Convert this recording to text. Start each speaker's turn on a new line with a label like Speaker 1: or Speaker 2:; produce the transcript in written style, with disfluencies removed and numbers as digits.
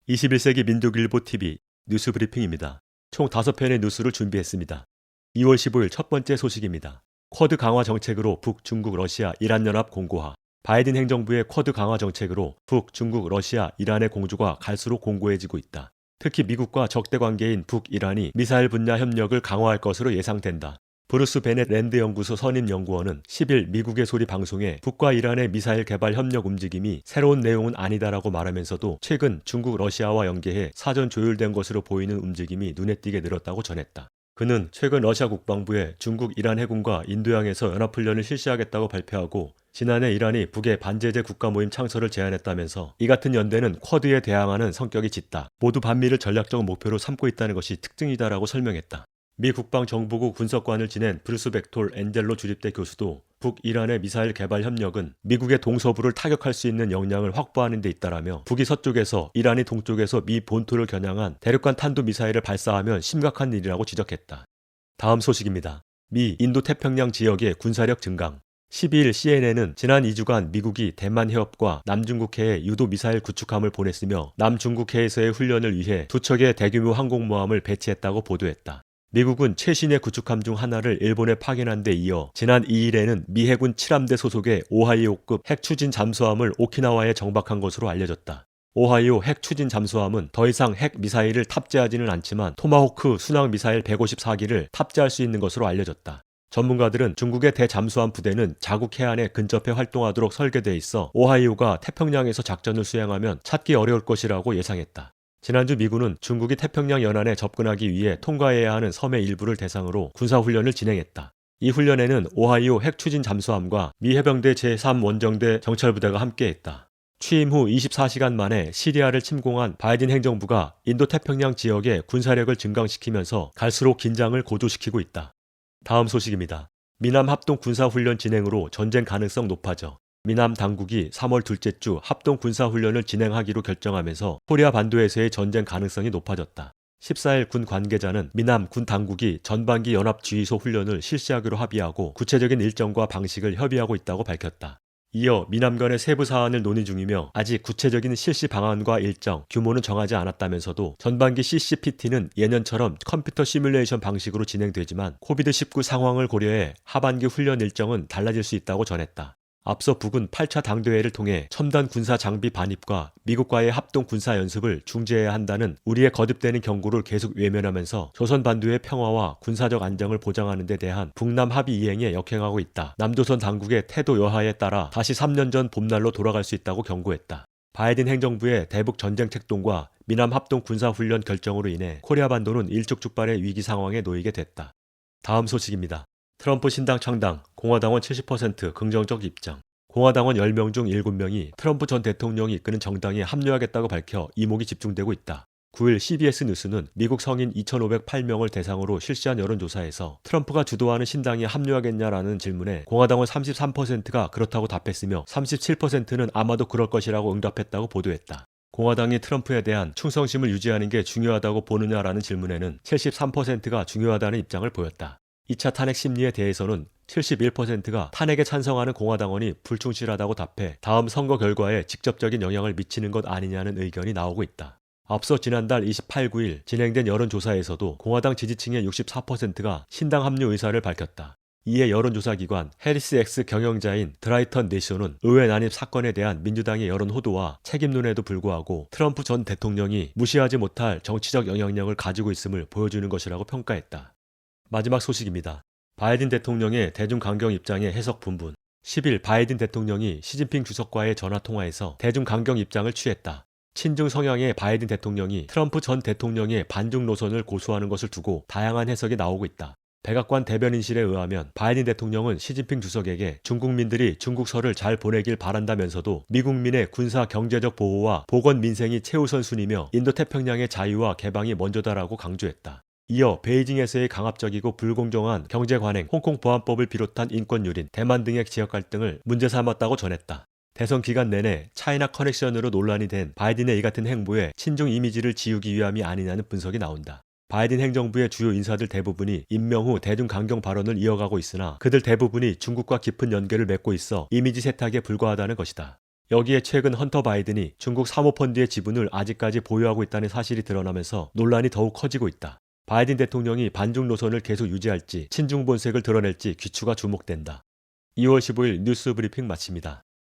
Speaker 1: 21세기 민족일보 TV 뉴스 브리핑입니다. 총 5편의 뉴스를 준비했습니다. 2월 15일 첫 번째 소식입니다. 쿼드 강화 정책으로 북, 중국, 러시아, 이란 연합 공고화. 바이든 행정부의 쿼드 강화 정책으로 북, 중국, 러시아, 이란의 공조가 갈수록 공고해지고 있다. 특히 미국과 적대 관계인 북이란이 미사일 분야 협력을 강화할 것으로 예상된다. 브루스 베넷 랜드 연구소 선임 연구원은 10일 미국의 소리 방송에 북과 이란의 미사일 개발 협력 움직임이 새로운 내용은 아니다라고 말하면서도 최근 중국, 러시아와 연계해 사전 조율된 것으로 보이는 움직임이 눈에 띄게 늘었다고 전했다. 그는 최근 러시아 국방부에 중국, 이란 해군과 인도양에서 연합훈련을 실시하겠다고 발표하고 지난해 이란이 북의 반제재 국가 모임 창설을 제안했다면서 이 같은 연대는 쿼드에 대항하는 성격이 짙다. 모두 반미를 전략적 목표로 삼고 있다는 것이 특징이다라고 설명했다. 미 국방정보국 분석관을 지낸 브루스 벡톨 엔젤로 주립대 교수도 북이란의 미사일 개발 협력은 미국의 동서부를 타격할 수 있는 역량을 확보하는 데 있다라며 북이 서쪽에서 이란이 동쪽에서 미 본토를 겨냥한 대륙간 탄도미사일을 발사하면 심각한 일이라고 지적했다. 다음 소식입니다. 미 인도태평양 지역의 군사력 증강. 12일 CNN은 지난 2주간 미국이 대만 해협과 남중국해에 유도 미사일 구축함을 보냈으며 남중국해에서의 훈련을 위해 2척의 대규모 항공모함을 배치했다고 보도했다. 미국은 최신의 구축함 중 하나를 일본에 파견한 데 이어 지난 2일에는 미 해군 7함대 소속의 오하이오급 핵추진 잠수함을 오키나와에 정박한 것으로 알려졌다. 오하이오 핵추진 잠수함은 더 이상 핵 미사일을 탑재하지는 않지만 토마호크 순항 미사일 154기를 탑재할 수 있는 것으로 알려졌다. 전문가들은 중국의 대잠수함 부대는 자국 해안에 근접해 활동하도록 설계돼 있어 오하이오가 태평양에서 작전을 수행하면 찾기 어려울 것이라고 예상했다. 지난주 미군은 중국이 태평양 연안에 접근하기 위해 통과해야 하는 섬의 일부를 대상으로 군사훈련을 진행했다. 이 훈련에는 오하이오 핵추진 잠수함과 미 해병대 제3원정대 정찰부대가 함께했다. 취임 후 24시간 만에 시리아를 침공한 바이든 행정부가 인도태평양 지역의 군사력을 증강시키면서 갈수록 긴장을 고조시키고 있다. 다음 소식입니다. 미남 합동 군사훈련 진행으로 전쟁 가능성 높아져. 미남 당국이 3월 둘째 주 합동 군사훈련을 진행하기로 결정하면서 코리아 반도에서의 전쟁 가능성이 높아졌다. 14일 군 관계자는 미남 군 당국이 전반기 연합지휘소 훈련을 실시하기로 합의하고 구체적인 일정과 방식을 협의하고 있다고 밝혔다. 이어 미남 간의 세부 사안을 논의 중이며 아직 구체적인 실시 방안과 일정, 규모는 정하지 않았다면서도 전반기 CCPT는 예년처럼 컴퓨터 시뮬레이션 방식으로 진행되지만 코비드-19 상황을 고려해 하반기 훈련 일정은 달라질 수 있다고 전했다. 앞서 북은 8차 당대회를 통해 첨단 군사 장비 반입과 미국과의 합동 군사 연습을 중지해야 한다는 우리의 거듭되는 경고를 계속 외면하면서 조선 반도의 평화와 군사적 안정을 보장하는 데 대한 북남 합의 이행에 역행하고 있다. 남조선 당국의 태도 여하에 따라 다시 3년 전 봄날로 돌아갈 수 있다고 경고했다. 바이든 행정부의 대북 전쟁 책동과 미남 합동 군사훈련 결정으로 인해 코리아 반도는 일촉즉발의 위기 상황에 놓이게 됐다. 다음 소식입니다. 트럼프 신당 창당, 공화당원 70% 긍정적 입장. 공화당원 10명 중 7명이 트럼프 전 대통령이 이끄는 정당에 합류하겠다고 밝혀 이목이 집중되고 있다. 9일 CBS 뉴스는 미국 성인 2,508명을 대상으로 실시한 여론조사에서 트럼프가 주도하는 신당에 합류하겠냐라는 질문에 공화당원 33%가 그렇다고 답했으며 37%는 아마도 그럴 것이라고 응답했다고 보도했다. 공화당이 트럼프에 대한 충성심을 유지하는 게 중요하다고 보느냐라는 질문에는 73%가 중요하다는 입장을 보였다. 2차 탄핵 심리에 대해서는 71%가 탄핵에 찬성하는 공화당원이 불충실하다고 답해 다음 선거 결과에 직접적인 영향을 미치는 것 아니냐는 의견이 나오고 있다. 앞서 지난달 28, 9일 진행된 여론조사에서도 공화당 지지층의 64%가 신당 합류 의사를 밝혔다. 이에 여론조사기관 해리스X 경영자인 드라이턴 내쇼는 의회 난입 사건에 대한 민주당의 여론 호도와 책임론에도 불구하고 트럼프 전 대통령이 무시하지 못할 정치적 영향력을 가지고 있음을 보여주는 것이라고 평가했다. 마지막 소식입니다. 바이든 대통령의 대중강경 입장의 해석 분분. 10일 바이든 대통령이 시진핑 주석과의 전화통화에서 대중강경 입장을 취했다. 친중 성향의 바이든 대통령이 트럼프 전 대통령의 반중 노선을 고수하는 것을 두고 다양한 해석이 나오고 있다. 백악관 대변인실에 의하면 바이든 대통령은 시진핑 주석에게 중국민들이 중국서를 잘 보내길 바란다면서도 미국민의 군사 경제적 보호와 보건 민생이 최우선순위며 인도태평양의 자유와 개방이 먼저다라고 강조했다. 이어 베이징에서의 강압적이고 불공정한 경제 관행, 홍콩 보안법을 비롯한 인권 유린, 대만 등의 지역 갈등을 문제 삼았다고 전했다. 대선 기간 내내 차이나 커넥션으로 논란이 된 바이든의 이 같은 행보에 친중 이미지를 지우기 위함이 아니냐는 분석이 나온다. 바이든 행정부의 주요 인사들 대부분이 임명 후 대중 강경 발언을 이어가고 있으나 그들 대부분이 중국과 깊은 연계를 맺고 있어 이미지 세탁에 불과하다는 것이다. 여기에 최근 헌터 바이든이 중국 사모펀드의 지분을 아직까지 보유하고 있다는 사실이 드러나면서 논란이 더욱 커지고 있다. 바이든 대통령이 반중 노선을 계속 유지할지 친중 본색을 드러낼지 귀추가 주목된다. 2월 15일 뉴스 브리핑 마칩니다.